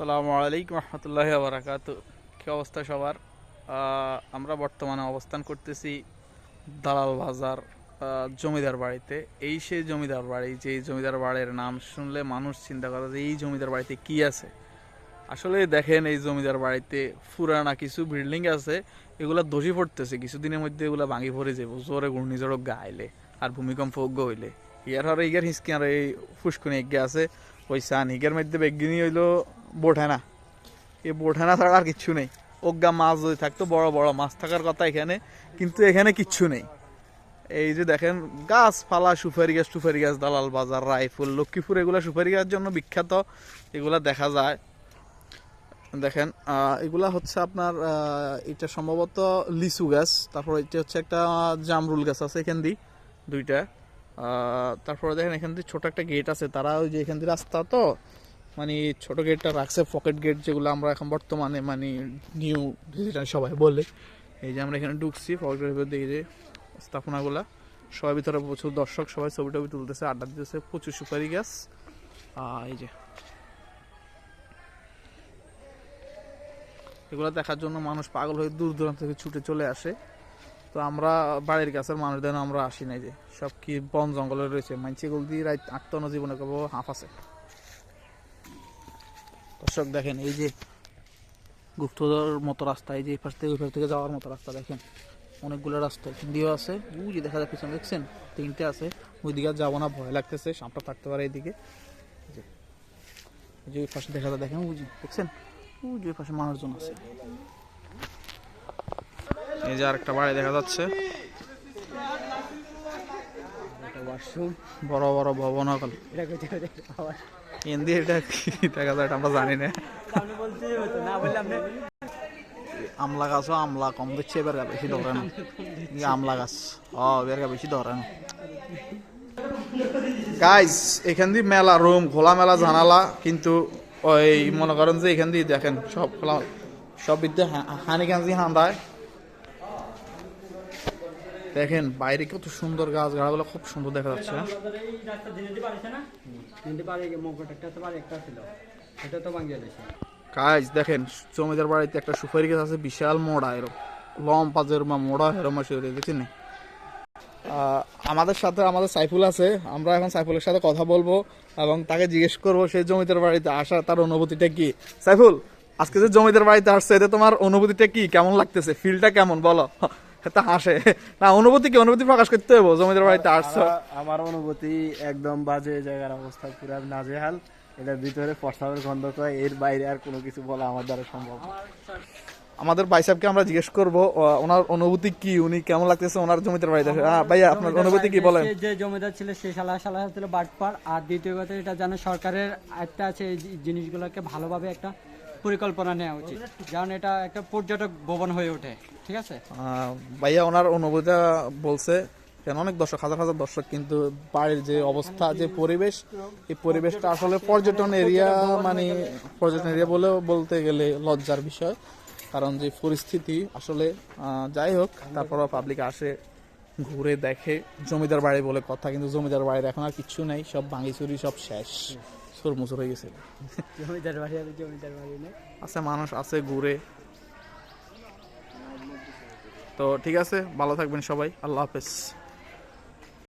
আসসালামু আলাইকুম রহমতুল্লাহি ওয়া বারাকাতু। কি অবস্থা সবার? আমরা বর্তমানে অবস্থান করতেছি দালাল বাজার জমিদার বাড়িতে। এই সেই জমিদার বাড়ি, যে জমিদার বাড়ির নাম শুনলে মানুষ চিন্তা করে যে এই জমিদার বাড়িতে কি আছে। আসলে দেখেন, এই জমিদার বাড়িতে পুরানা কিছু বিল্ডিং আছে, এগুলা ধসি পড়তেছে, কিছুদিনের মধ্যে এগুলা ভাঙি পড়ে যাবো জোরে ঘূর্ণিঝড় গাইলে আর ভূমিকম্প হইলে। ইয়ার হরে ইগার হিসকি আর এই ফুসকুনি এগিয়ে আছে ওই সান হিগের মধ্যে বেগিনি হইলো বোঠানা। এই বোঠানা ছাড়া আর কিচ্ছু নেই। অজ্ঞা মাছ যদি থাকতো, বড় বড় মাছ থাকার কথা এখানে, কিন্তু এখানে কিচ্ছু নেই। এই যে দেখেন গাছপালা, সুপারি গাছ টুপারি গাছ, দালাল বাজার, রায়ফুল, লক্ষ্মীপুর, এগুলা সুপারি গাছের জন্য বিখ্যাত। এগুলা দেখা যায়। দেখেন এগুলা হচ্ছে আপনার এটা সম্ভবত লিচু গাছ। তারপর এটা হচ্ছে একটা জামরুল গাছ আছে এখান দিয়ে দুইটা। তারপরে দেখেন এখান দিয়ে ছোট একটা গেট আছে। তারা ওই যে এখান দিয়ে রাস্তা তো মানে ছোট গেটটা রাখছে, পকেট গেট, যেগুলো আমরা এখন বর্তমানে মানে নিউ ভিজিটার সবাই বলে। এই যে আমরা এখানে ঢুকছি, পকেট গেটের ভিতরে দেখি যে স্থাপনাগুলা, সবাই ভিতরে প্রচুর দর্শক, সবাই ছবি টবি তুলতেছে, আড্ডা দিতেছে, প্রচুর সুপারি গাছ। এই যে এগুলো দেখার জন্য মানুষ পাগল হয়ে দূর দূরান্ত থেকে ছুটে চলে আসে। তো আমরা বাড়ির কাছের মানুষদের আমরা আসি নাই, যে সব কি বন জঙ্গলে রয়েছে, মানছি এগুলো দিয়ে রাত আটটানো জীবনে কেবল হাফ আছে। দর্শক দেখেন, এই যে গুপ্তধর মতো রাস্তা, এই যে এই পাশ থেকে ওই পাশ থেকে যাওয়ার মতো রাস্তা দেখেন, অনেকগুলো রাস্তা দিয়েও আছে। ওই যে দেখা যায় পিছনে দেখছেন তিনটে আছে। ওইদিকে যাবো না, ভয় লাগতেছে, সাপটা থাকতে পারে এইদিকে। যে ওই পাশে দেখা যায়, দেখেন ওই যে দেখছেন, ওই যে ওই পাশে মানুষজন আছে। এই যে আরেকটা বাড়ি দেখা যাচ্ছে, বড় বড় ভবন। হিন্দি এটা কি দেখা যায় আমরা জানি না। আমলা গাছও আমলা কম দিচ্ছে, এবার বেশি ধরে না। আমলা গাছ এবার বেশি ধরে না। গাইস এখান দিয়ে মেলা রুম, খোলা মেলা জানালা, কিন্তু ওই মনে করেন যে এখান দিয়ে দেখেন সব খোলা, সব বিদ্যা হানি কাঞ্জি হান্দায়। দেখেন বাইরে কত সুন্দর গাছ গাছগুলো, খুব সুন্দর দেখা যাচ্ছে। গাইস দেখেন জমিদার বাড়িতে একটা সুপারি গাছ আছে, বিশাল মোড়া, এরকম লম্পা যেরকম মোড়া এরকম দেখছেন। আমাদের সাথে আমাদের সাইফুল আছে, আমরা এখন সাইফুলের সাথে কথা বলবো এবং তাকে জিজ্ঞেস করবো সেই জমিদার বাড়িতে আসা তার অনুভূতিটা কি। সাইফুল, আজকে যে জমিদার বাড়িতে আসছে, এতে তোমার অনুভূতিটা কি, কেমন লাগতেছে, ফিলটা কেমন বলো? তা হাসে না, অনুভূতি কি, অনুভূতি প্রকাশ করতে হবে। জমিদার বাড়িতে আসছো। আমার অনুভূতি একদম বাজে, জায়গার অবস্থা পুরো নাজেহাল। এটার ভিতরে প্রস্তাবের গন্ধ কয়, এর বাইরে আর কোনো কিছু বলা আমার দ্বারা সম্ভব না। আমাদের ভাই সাহেবকে আমরা জিজ্ঞেস করবো ওনার অনুভূতি কি, উনি কেমন লাগতেছে ওনার জমিদার বাড়িতে। ভাইয়া আপনার অনুভূতি কি বলেন? যে জমিদার ছিল সে সালা ছিল বাটপার। আর দ্বিতীয় কথা, এটা জানে সরকারের একটা আছে, এই জিনিসগুলোকে ভালোভাবে একটা পরিকল্পনা নেওয়া উচিত, কারণ এটা একটা পর্যটক ভবন হয়ে ওঠে। ঠিক আছে ভাইয়া ওনার অনুভূতিটা বলছে। কেন অনেক দর্শক, হাজার হাজার দর্শক, কিন্তু বাড়ির যে অবস্থা, যে পরিবেশ, এই পরিবেশটা আসলে পর্যটন এরিয়া, মানে পর্যটন এরিয়া বলেও বলতে গেলে লজ্জার বিষয়। কারণ যে পরিস্থিতি আসলে, যাই হোক, তারপর পাবলিক আসে, ঘুরে দেখে। জমিদার বাড়ি বলে কথা, কিন্তু জমিদার বাড়ির এখন আর কিচ্ছু নেই, সব ভাঙিচুরি, সব শেষ, সুরমুচুর হয়ে গেছে। জমিদার বাড়ি আর জমিদার বাড়ি নেই, আছে মানুষ আছে ঘুরে। তো ঠিক আছে, ভালো থাকবেন সবাই, আল্লাহ হাফেজ।